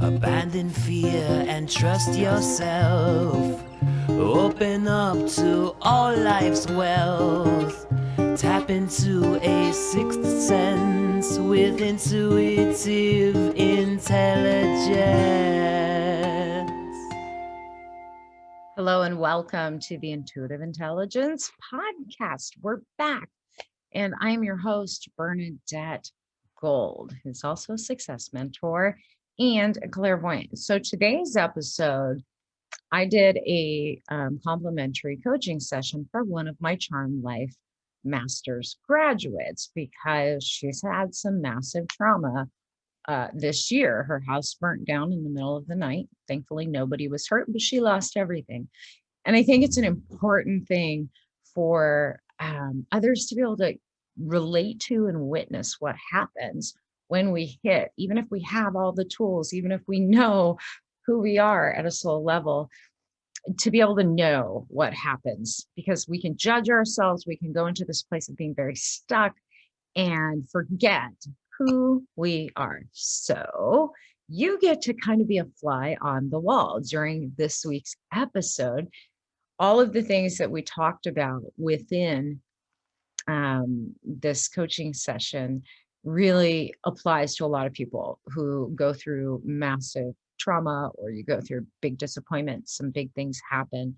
Abandon fear and trust yourself. Open up to all life's wealth. Tap into a sixth sense with intuitive intelligence. Hello and welcome to the Intuitive Intelligence Podcast. We're back, and I'm your host, Bernadette Gold, who's also a success mentor and a clairvoyant. So today's episode, I did a complimentary coaching session for one of my Charm Life Masters graduates because she's had some massive trauma this year. Her house burnt down in the middle of the night. Thankfully, nobody was hurt, but she lost everything. And I think it's an important thing for others to be able to relate to and witness what happens when we hit, even if we have all the tools, even if we know who we are at a soul level, to be able to know what happens, because we can judge ourselves. We can go into this place of being very stuck and forget who we are. So you get to kind of be a fly on the wall during this week's episode. All of the things that we talked about within this coaching session really applies to a lot of people who go through massive trauma, or you go through big disappointment, some big things happen.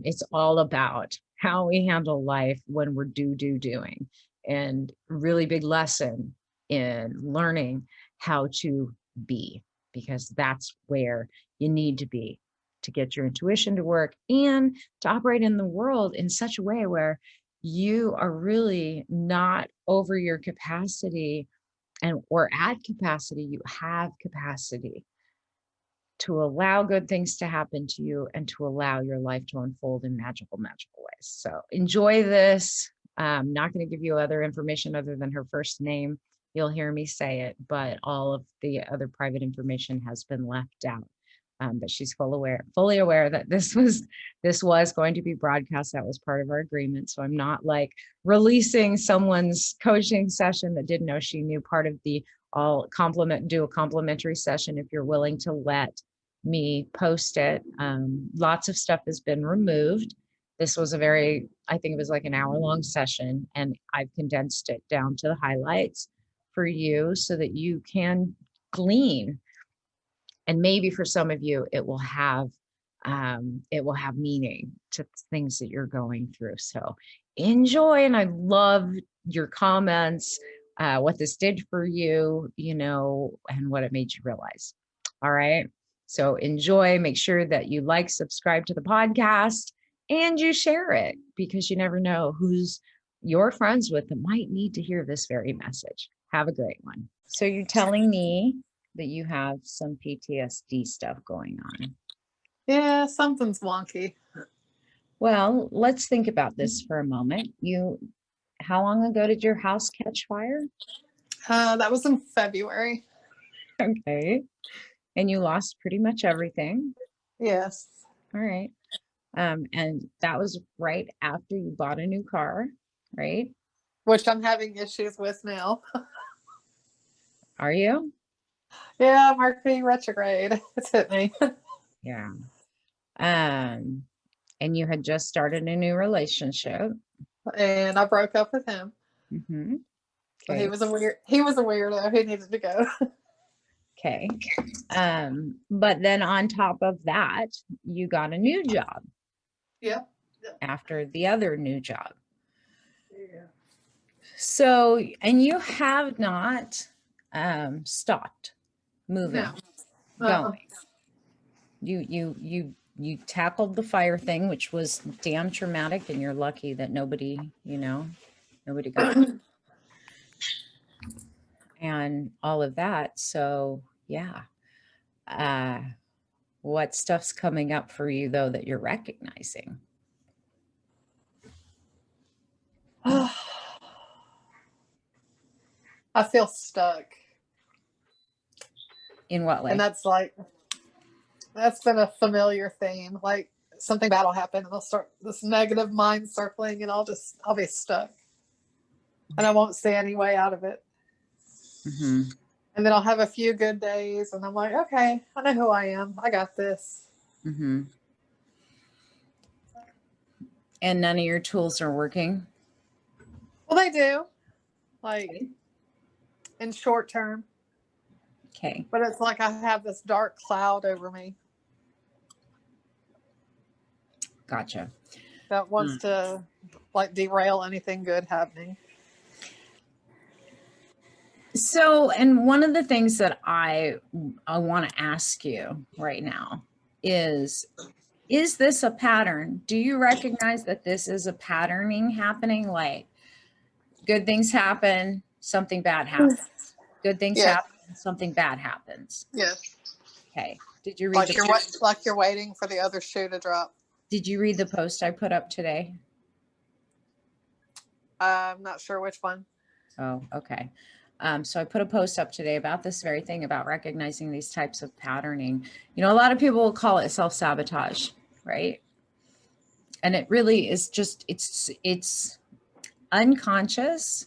It's all about how we handle life when we're doing. And really big lesson in learning how to be, because that's where you need to be to get your intuition to work and to operate in the world in such a way where you are really not over your capacity or at capacity. You have capacity to allow good things to happen to you and to allow your life to unfold in magical ways. So enjoy this. I'm not going to give you other information other than her first name. You'll hear me say it, but all of the other private information has been left out. But she's fully aware that this was going to be broadcast. That was part of our agreement. So I'm not like releasing someone's coaching session that didn't know she knew. Part of the do a complimentary session if you're willing to let me post it. Lots of stuff has been removed. This was I think it was like an hour-long session, and I've condensed it down to the highlights for you so that you can glean. And maybe for some of you, it will have meaning to things that you're going through. So enjoy. And I love your comments, what this did for you, and what it made you realize. All right. So enjoy. Make sure that you subscribe to the podcast, and you share it, because you never know who's you're friends with that might need to hear this very message. Have a great one. So you're telling me that you have some PTSD stuff going on. Yeah, something's wonky. Well, let's think about this for a moment. How long ago did your house catch fire? That was in February. Okay. And you lost pretty much everything. Yes. All right. And that was right after you bought a new car, right? Which I'm having issues with now. Are you? Yeah, Mercury retrograde. It's hit me. Yeah. And you had just started a new relationship. And I broke up with him. Mm-hmm. Okay. He was a weirdo. He needed to go. Okay. But then on top of that, you got a new job. Yep. After the other new job. Yeah. So, and you have not stopped moving, going. You tackled the fire thing, which was damn traumatic, and you're lucky that nobody got hurt. And all of that. So yeah. What stuff's coming up for you though that you're recognizing? I feel stuck. In what way? And that's been a familiar theme. Like something bad will happen and I'll start this negative mind circling and I'll be stuck. And I won't see any way out of it. Mm-hmm. And then I'll have a few good days and I'm like, okay, I know who I am. I got this. Mm-hmm. And none of your tools are working? Well, they do, like Okay. in short term, Okay. but it's like I have this dark cloud over me Gotcha. that wants to like derail anything good happening. So, and one of the things that I want to ask you right now is this a pattern? Do you recognize that this is a patterning happening? Like good things happen, something bad happens. Good things Yes. happen, something bad happens. Yes. Okay. Did you read Like you're waiting for the other shoe to drop. Did you read the post I put up today? I'm not sure which one. Oh, okay. So I put a post up today about this very thing, about recognizing these types of patterning. You know, a lot of people will call it self-sabotage, right? And it really is just, it's unconscious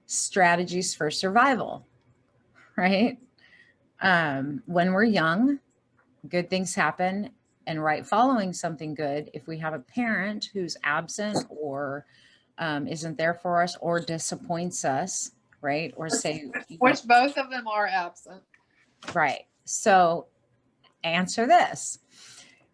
strategies for survival, right? When we're young, good things happen, and right following something good, if we have a parent who's absent or isn't there for us or disappoints us, right? Or say, Which both of them are absent. right. So answer this.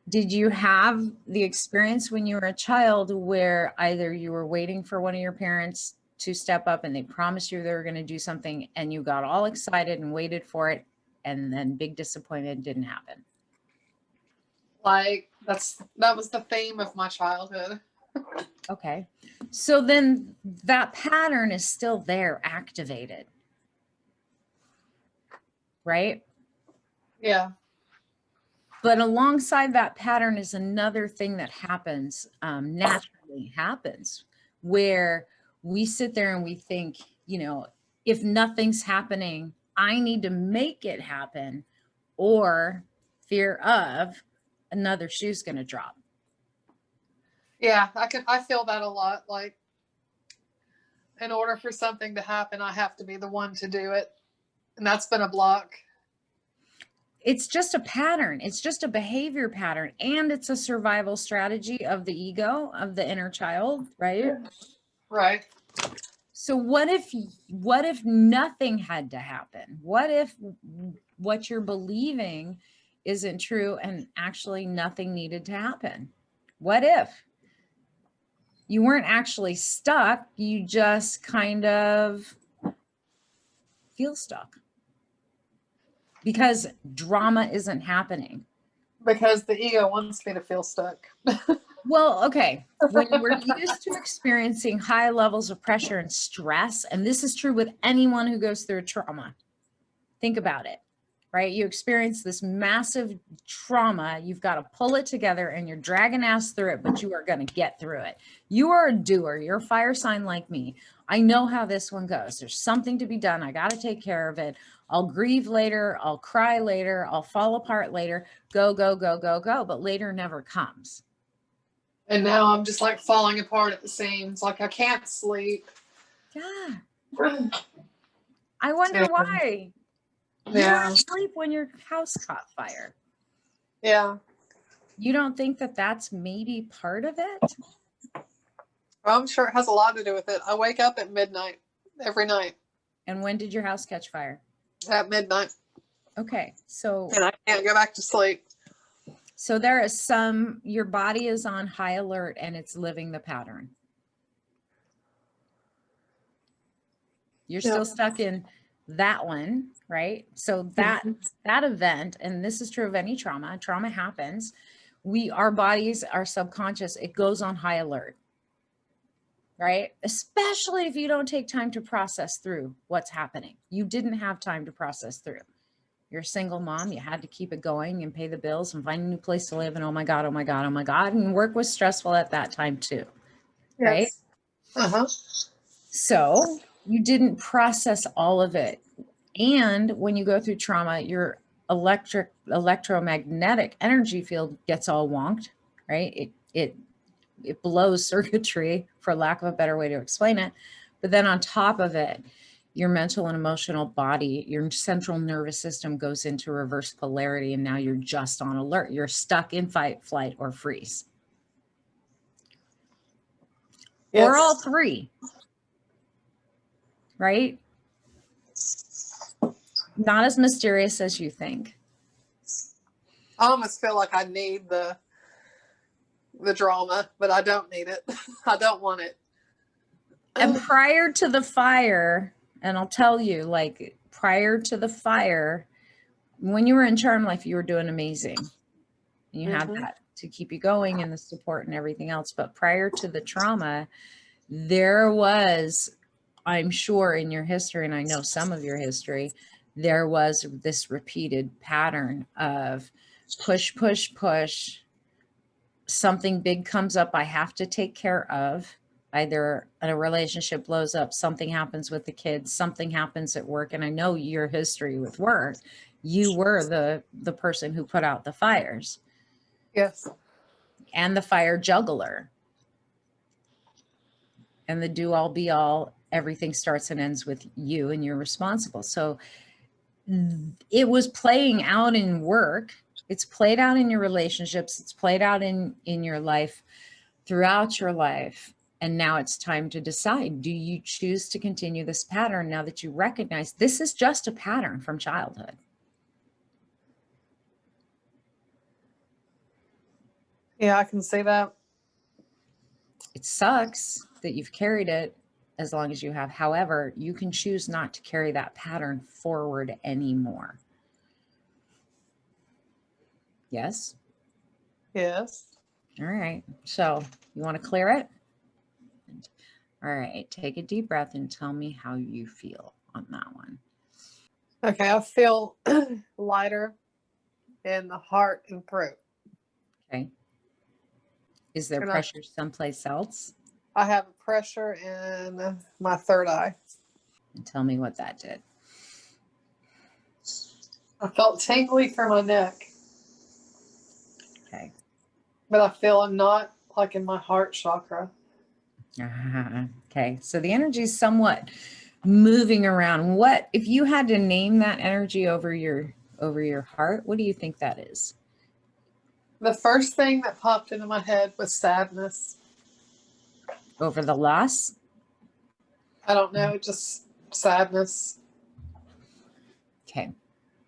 Did you have the experience when you were a child where either you were waiting for one of your parents to step up and they promised you they were going to do something and you got all excited and waited for it, and then big disappointment didn't happen? Like that was the theme of my childhood. Okay. So then that pattern is still there, activated, right? Yeah. But alongside that pattern is another thing that happens, naturally happens, where we sit there and we think, you know, if nothing's happening, I need to make it happen, or fear of another shoe's going to drop. Yeah, I feel that a lot. Like in order for something to happen, I have to be the one to do it. And that's been a block. It's just a pattern. It's just a behavior pattern. And it's a survival strategy of the ego, of the inner child, right? Right. So what if nothing had to happen? What if what you're believing isn't true and actually nothing needed to happen? What if you weren't actually stuck, you just kind of feel stuck because drama isn't happening? Because the ego wants me to feel stuck. Well, okay. When we're used to experiencing high levels of pressure and stress, and this is true with anyone who goes through a trauma, think about it, right? You experience this massive trauma. You've got to pull it together and you're dragging ass through it, but you are going to get through it. You are a doer. You're a fire sign like me. I know how this one goes. There's something to be done. I got to take care of it. I'll grieve later. I'll cry later. I'll fall apart later. Go, go, go, go, go. But later never comes. And now I'm just like falling apart at the seams. Like I can't sleep. Yeah. I wonder why. You weren't asleep when your house caught fire. Yeah. You don't think that that's maybe part of it? Well, I'm sure it has a lot to do with it. I wake up at midnight every night. And when did your house catch fire? At midnight. Okay. So, and I can't go back to sleep. So your body is on high alert and it's living the pattern. You're still stuck in that one, right? So that event, and this is true of any trauma happens. Our bodies, our subconscious, it goes on high alert, right? Especially if you don't take time to process through what's happening. You didn't have time to process through. You're a single mom. You had to keep it going and pay the bills and find a new place to live. And oh my God, oh my God, oh my God. And work was stressful at that time too, right? Uh-huh. So you didn't process all of it. And when you go through trauma, your electromagnetic energy field gets all wonked, right? It blows circuitry, for lack of a better way to explain it. But then on top of it, your mental and emotional body, your central nervous system goes into reverse polarity, and now you're just on alert. You're stuck in fight, flight, or freeze. Yes. Or all three, right? Not as mysterious as you think. I almost feel like I need the drama, but I don't need it. I don't want it. And prior to the fire, and I'll tell you, like prior to the fire, when you were in Charm Life, you were doing amazing. And you had that to keep you going and the support and everything else. But prior to the trauma, there was, I'm sure in your history, and I know some of your history, there was this repeated pattern of push, push, push. Something big comes up I have to take care of. Either a relationship blows up, something happens with the kids, something happens at work. And I know your history with work, you were the person who put out the fires. Yes. And the fire juggler. And the do all be all, everything starts and ends with you and you're responsible. So it was playing out in work. It's played out in your relationships. It's played out in your life, throughout your life. And now it's time to decide, do you choose to continue this pattern now that you recognize this is just a pattern from childhood? Yeah, I can see that. It sucks that you've carried it as long as you have. However, you can choose not to carry that pattern forward anymore. Yes? Yes. All right. So you want to clear it? All right. Take a deep breath and tell me how you feel on that one. Okay. I feel lighter in the heart and throat. Okay. Is there pressure someplace else? I have pressure in my third eye. And tell me what that did. I felt tingly through my neck. Okay. But I feel I'm not like in my heart chakra. Okay. So the energy is somewhat moving around. What, if you had to name that energy over your heart, what do you think that is? The first thing that popped into my head was sadness. Over the loss? I don't know, just sadness. Okay.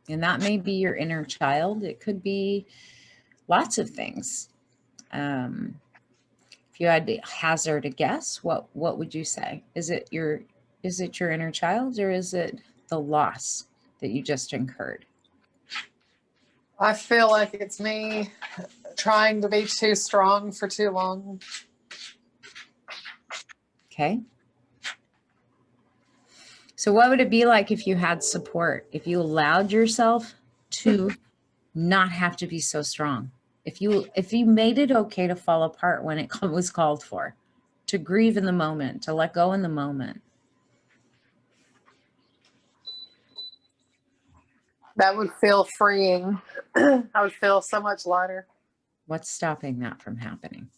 And that may be your inner child. It could be lots of things. If you had to hazard a guess, what would you say? Is it your inner child, or is it the loss that you just incurred? I feel like it's me trying to be too strong for too long. Okay. So what would it be like if you had support, if you allowed yourself to not have to be so strong? If you made it okay to fall apart when it was called for, to grieve in the moment, to let go in the moment. That would feel freeing. I would feel so much lighter. What's stopping that from happening?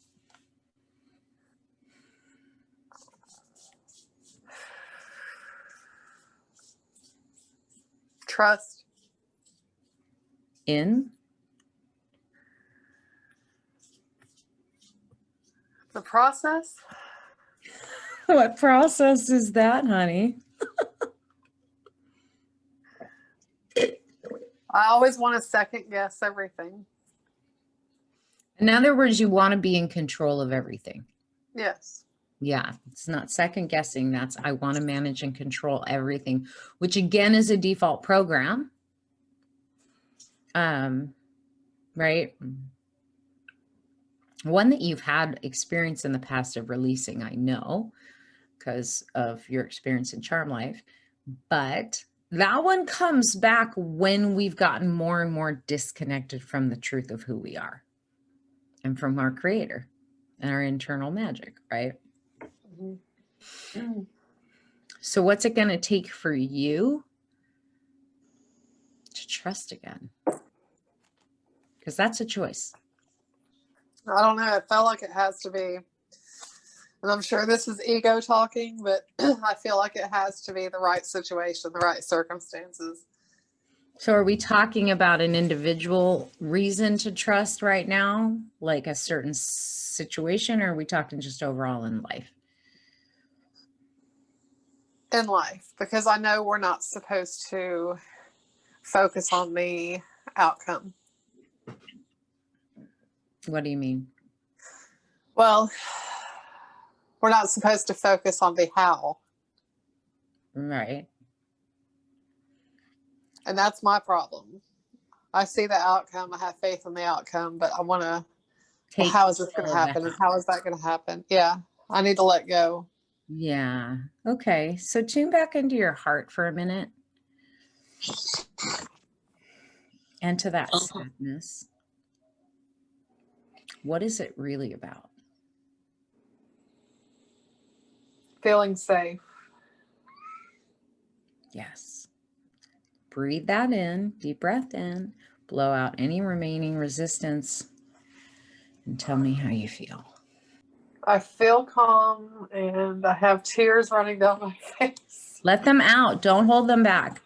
Trust. In? The process? What process is that, honey? I always want to second guess everything. In other words, you want to be in control of everything. Yes. Yeah, it's not second guessing. That's I want to manage and control everything, which again is a default program. Right? One that you've had experience in the past of releasing, I know, because of your experience in Charm Life. But that one comes back when we've gotten more and more disconnected from the truth of who we are and from our creator and our internal magic, right? Mm-hmm. So what's it going to take for you to trust again? Because that's a choice. I don't know. It felt like it has to be And I'm sure this is ego talking, but I feel like it has to be the right situation, the right circumstances. So are we talking about an individual reason to trust right now, like a certain situation, or are we talking just overall in life? In life, because I know we're not supposed to focus on the outcome. What do you mean? Well, we're not supposed to focus on the how. Right. And that's my problem. I see the outcome. I have faith in the outcome, but I want to, well, how is this going to happen? And how is that going to happen? Yeah. I need to let go. Yeah. Okay. So tune back into your heart for a minute. And to that sadness. What is it really about? Feeling safe. Yes. Breathe that in, deep breath in, blow out any remaining resistance, and tell me how you feel. I feel calm and I have tears running down my face. Let them out. Don't hold them back.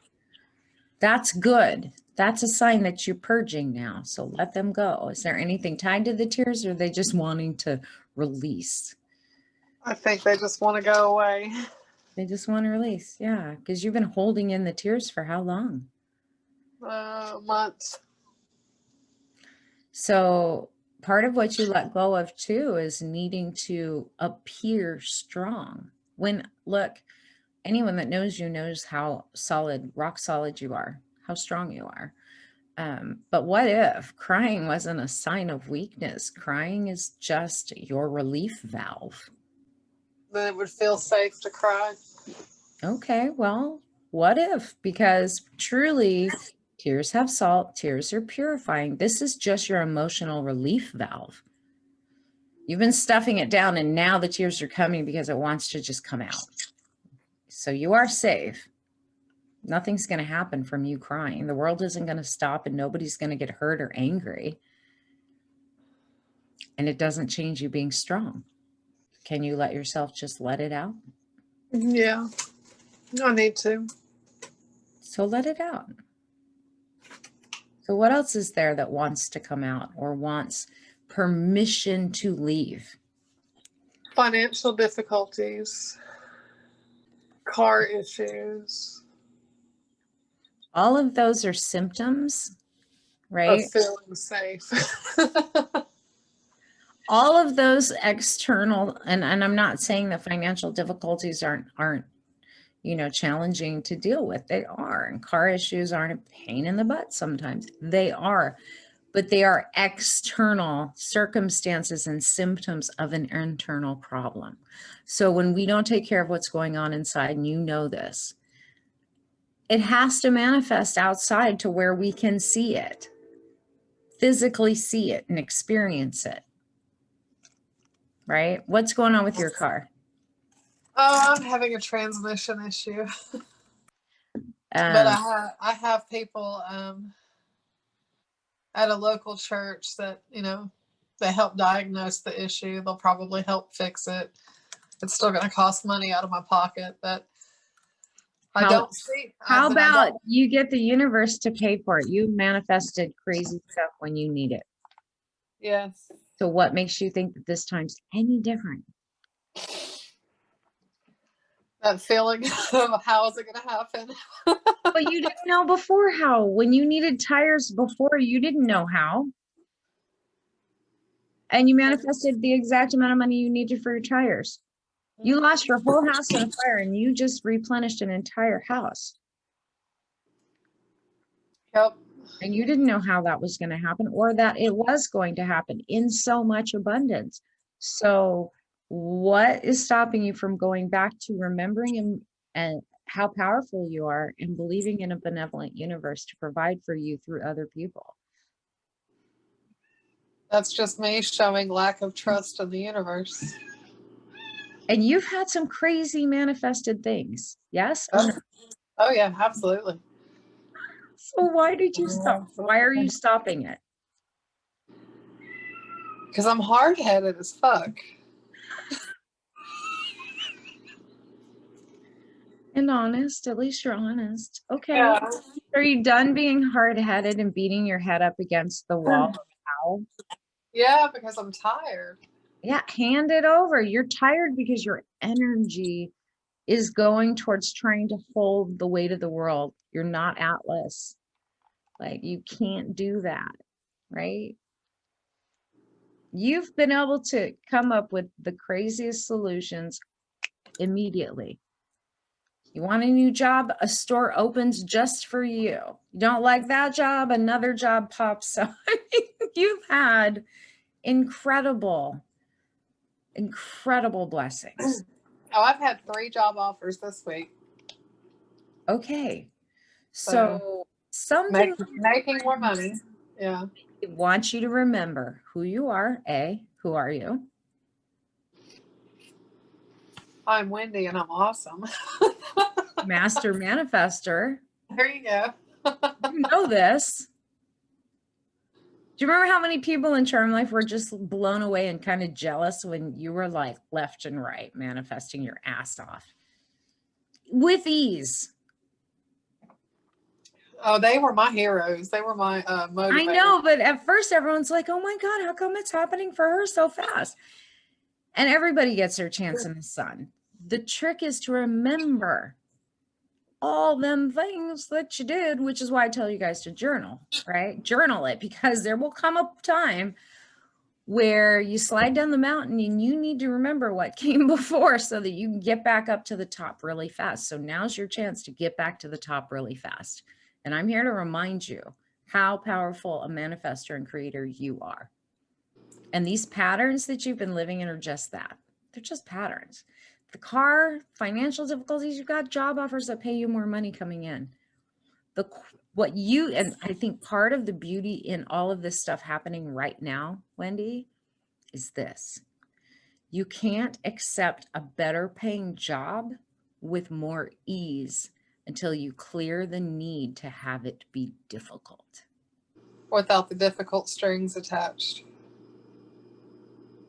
That's good. That's a sign that you're purging now. So let them go. Is there anything tied to the tears, or are they just wanting to release? I think they just want to go away. They just want to release. Yeah. Because you've been holding in the tears for how long? Months. So part of what you let go of too is needing to appear strong. When, look, anyone that knows you knows how solid, rock solid you are, how strong you are. But what if crying wasn't a sign of weakness? Crying is just your relief valve. Then it would feel safe to cry. Okay, well, what if? Because truly, tears have salt, tears are purifying. This is just your emotional relief valve. You've been stuffing it down, and now the tears are coming because it wants to just come out. So you are safe. Nothing's going to happen from you crying. The world isn't going to stop, and nobody's going to get hurt or angry. And it doesn't change you being strong. Can you let yourself just let it out? Yeah, I need to. So let it out. So what else is there that wants to come out or wants permission to leave? Financial difficulties, car issues. All of those are symptoms, right? Of feeling safe. All of those external, and I'm not saying that financial difficulties aren't, challenging to deal with. They are. And car issues aren't a pain in the butt sometimes. They are. But they are external circumstances and symptoms of an internal problem. So when we don't take care of what's going on inside, and you know this, it has to manifest outside to where we can see it, physically see it and experience it. Right? What's going on with your car? Oh, I'm having a transmission issue. But I have people at a local church that, they help diagnose the issue. They'll probably help fix it. It's still going to cost money out of my pocket, but I don't see. How about you get the universe to pay for it? You manifested crazy stuff when you need it. Yes. So what makes you think that this time's any different? That feeling of how is it going to happen? But you didn't know before how. When you needed tires before, you didn't know how. And you manifested the exact amount of money you needed for your tires. You lost your whole house in a fire and you just replenished an entire house. Yep. And you didn't know how that was going to happen or that it was going to happen in so much abundance. So what is stopping you from going back to remembering and how powerful you are and believing in a benevolent universe to provide for you through other people? That's just me showing lack of trust in the universe. And you've had some crazy manifested things. Yes? Oh yeah, absolutely. So why did you stop? Why are you stopping it? Because I'm hard-headed as fuck. And honest. At least you're honest. Okay. Yeah. Are you done being hard-headed and beating your head up against the wall? Ow. Yeah, because I'm tired. Yeah, hand it over. You're tired because your energy is going towards trying to hold the weight of the world. You're not Atlas. Like, you can't do that, right? You've been able to come up with the craziest solutions immediately. You want a new job? A store opens just for you. You don't like that job? Another job pops up. I mean, you've had incredible, incredible blessings. Oh, I've had 3 job offers this week. Okay. So So something making more money. Yeah. I want you to remember who you are. Who are you? I'm Wendy and I'm awesome. Master manifester. There you go. You know this. Do you remember how many people in Charm Life were just blown away and kind of jealous when you were like left and right manifesting your ass off with ease? Oh, they were my heroes. They were my motivators. I know, but at first everyone's like, oh my God, how come it's happening for her so fast? And everybody gets their chance in the sun. The trick is to remember all them things that you did, which is why I tell you guys to journal, right? Journal it, because there will come a time where you slide down the mountain and you need to remember what came before so that you can get back up to the top really fast. So now's your chance to get back to the top really fast. And I'm here to remind you how powerful a manifestor and creator you are. And these patterns that you've been living in are just that. They're just patterns. The car, financial difficulties, you've got job offers that pay you more money coming in. And I think part of the beauty in all of this stuff happening right now, Wendy, is this. You can't accept a better paying job with more ease until you clear the need to have it be difficult. Without the difficult strings attached.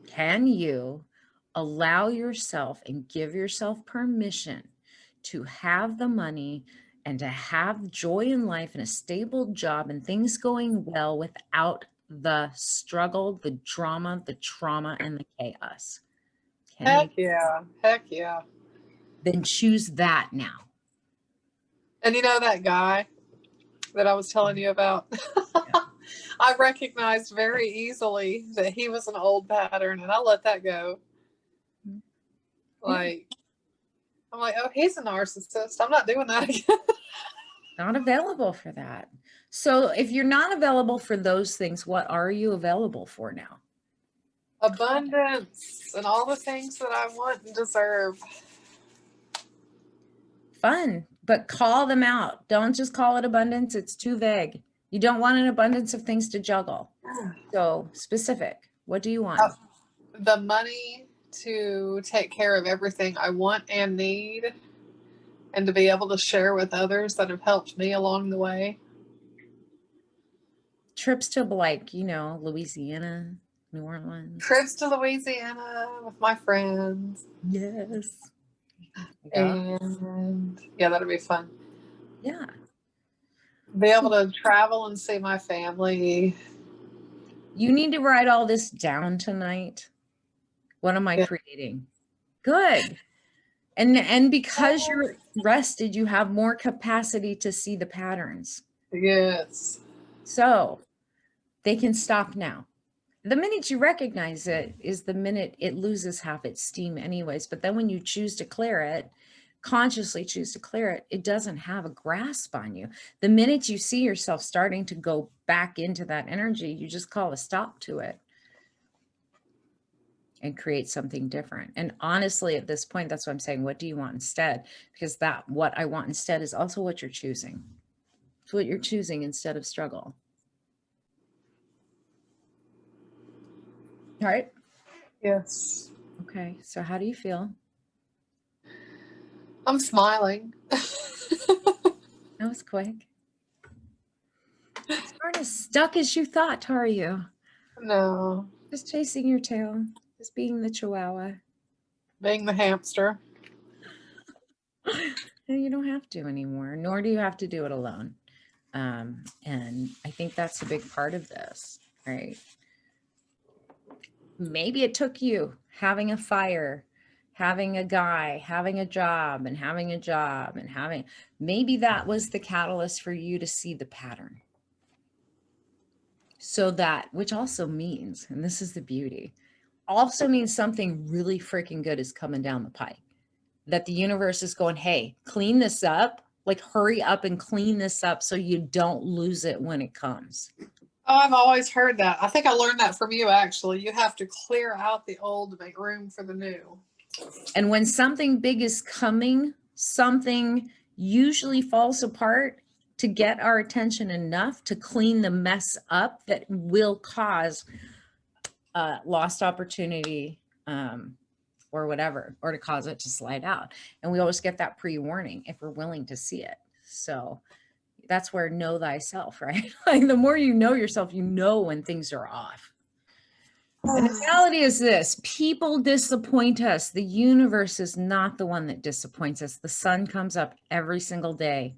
Can you allow yourself and give yourself permission to have the money and to have joy in life and a stable job and things going well without the struggle, the drama, the trauma, and the chaos? Heck yeah. Heck yeah. Then choose that now. And you know that guy that I was telling you about? I recognized very easily that he was an old pattern and I let that go. Like, I'm like, oh, he's a narcissist. I'm not doing that again. Not available for that. So if you're not available for those things, what are you available for now? Abundance and all the things that I want and deserve. Fun, but call them out. Don't just call it abundance. It's too vague. You don't want an abundance of things to juggle. So specific. What do you want? The money to take care of everything I want and need, and to be able to share with others that have helped me along the way. Trips to like, Louisiana, New Orleans. Trips to Louisiana with my friends. Yes. And yeah, that'll be fun. Yeah. Be able to travel and see my family. You need to write all this down tonight. What am I creating? Good. And because you're rested, you have more capacity to see the patterns. Yes. So they can stop now. The minute you recognize it is the minute it loses half its steam anyways. But then when you choose to clear it, consciously choose to clear it, it doesn't have a grasp on you. The minute you see yourself starting to go back into that energy, you just call a stop to it and create something different. And honestly, at this point, that's what I'm saying. What do you want instead? Because that what I want instead is also what you're choosing. It's what you're choosing instead of struggle. All right. Yes. Okay. So how do you feel? I'm smiling. That was quick. You aren't as stuck as you thought, are you? No. Just chasing your tail. Just being the chihuahua. Being the hamster. No, you don't have to anymore, nor do you have to do it alone. And I think that's a big part of this, right? Maybe it took you having a fire, having a guy, having a job and having a job and having, maybe that was the catalyst for you to see the pattern. So that, which also means, and this is the beauty, also means something really freaking good is coming down the pike. That the universe is going, hey, clean this up, like hurry up and clean this up so you don't lose it when it comes. Oh, I've always heard that. I think I learned that from you, actually. You have to clear out the old to make room for the new. And when something big is coming, something usually falls apart to get our attention enough to clean the mess up that will cause lost opportunity, or whatever, or to cause it to slide out. And we always get that pre-warning if we're willing to see it. So that's where know thyself, right? Like the more you know yourself, you know when things are off. And the reality is this: people disappoint us. The universe is not the one that disappoints us. The sun comes up every single day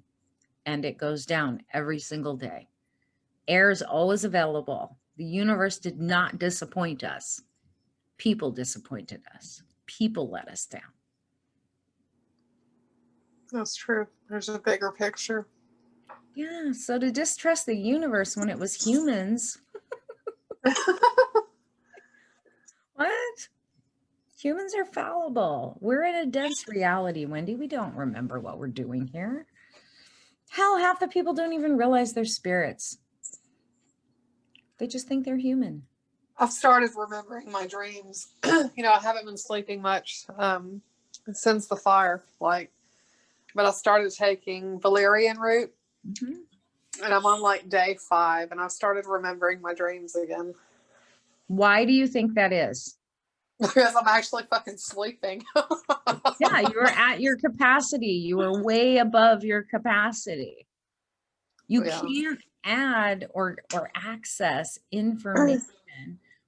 and it goes down every single day. Air is always available. The universe did not disappoint us. People disappointed us. People let us down. That's true. There's a bigger picture. Yeah, so to distrust the universe when it was humans. What? Humans are fallible. We're in a dense reality, Wendy. We don't remember what we're doing here. Hell, half the people don't even realize they're spirits. They just think they're human. I've started remembering my dreams. I haven't been sleeping much since the fire, but I started taking valerian root, and I'm on day 5, and I've started remembering my dreams again. Why do you think that is? Because I'm actually fucking sleeping. Yeah, you were at your capacity. You were way above your capacity. You can't add or access information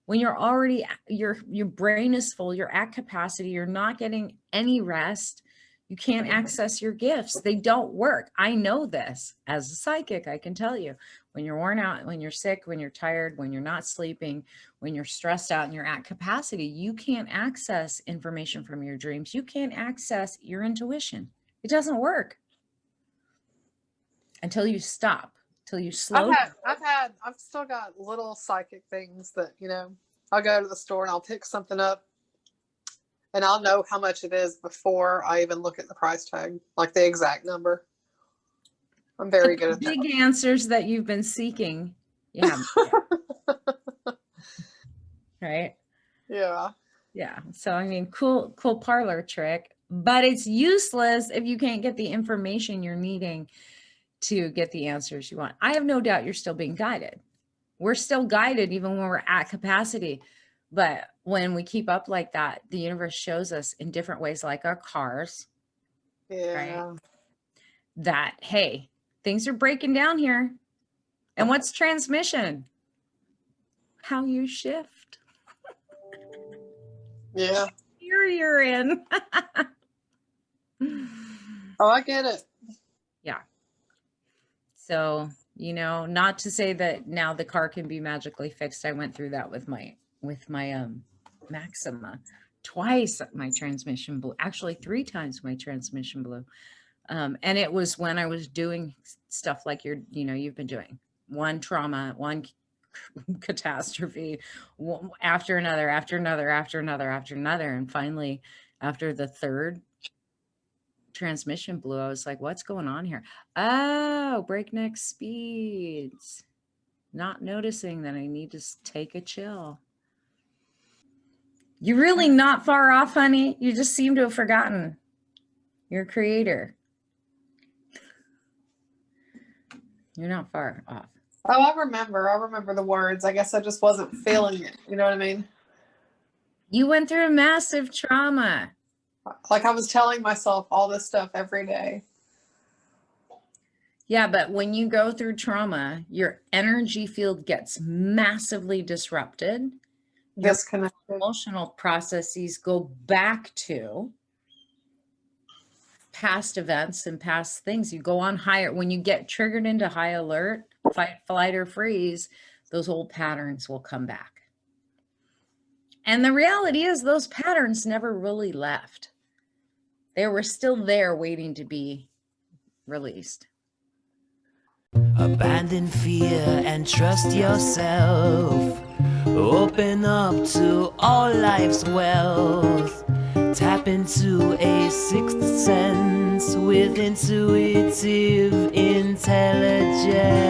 when you're already, your brain is full, you're at capacity, you're not getting any rest. You can't access your gifts. They don't work. I know this as a psychic. I can tell you, when you're worn out, when you're sick, when you're tired, when you're not sleeping, when you're stressed out and you're at capacity, you can't access information from your dreams. You can't access your intuition. It doesn't work until you stop, till you slow. I've still got little psychic things that, I'll go to the store and I'll pick something up and I'll know how much it is before I even look at the price tag, like the exact number. I'm very good at that. Big answers that you've been seeking. Yeah. Right? Yeah. Yeah. So, I mean, cool parlor trick, but it's useless if you can't get the information you're needing to get the answers you want. I have no doubt you're still being guided. We're still guided even when we're at capacity. But when we keep up like that, the universe shows us in different ways, like our cars. Yeah. Right? That, hey, things are breaking down here. And what's transmission? How you shift. Yeah. You're in. Oh, I get it. Yeah. So, not to say that now the car can be magically fixed. I went through that with my Maxima. Twice my transmission blew, actually 3 times my transmission blew. And it was when I was doing stuff like you've been doing. One trauma, one catastrophe after another. And finally, after the 3rd transmission blew, I was like, what's going on here? Oh, breakneck speeds. Not noticing that I need to take a chill. You're really not far off, honey. You just seem to have forgotten your creator. You're not far off. Oh, I remember the words. I guess I just wasn't feeling it. You know what I mean? You went through a massive trauma. Like I was telling myself all this stuff every day. Yeah, but when you go through trauma, your energy field gets massively disrupted. Your emotional processes go back to past events and past things. You go on higher, when you get triggered into high alert, fight, flight, or freeze, those old patterns will come back. And the reality is those patterns never really left. They were still there waiting to be released. Abandon fear and trust yourself. Open up to all life's wealth. Tap into a sixth sense with intuitive intelligence.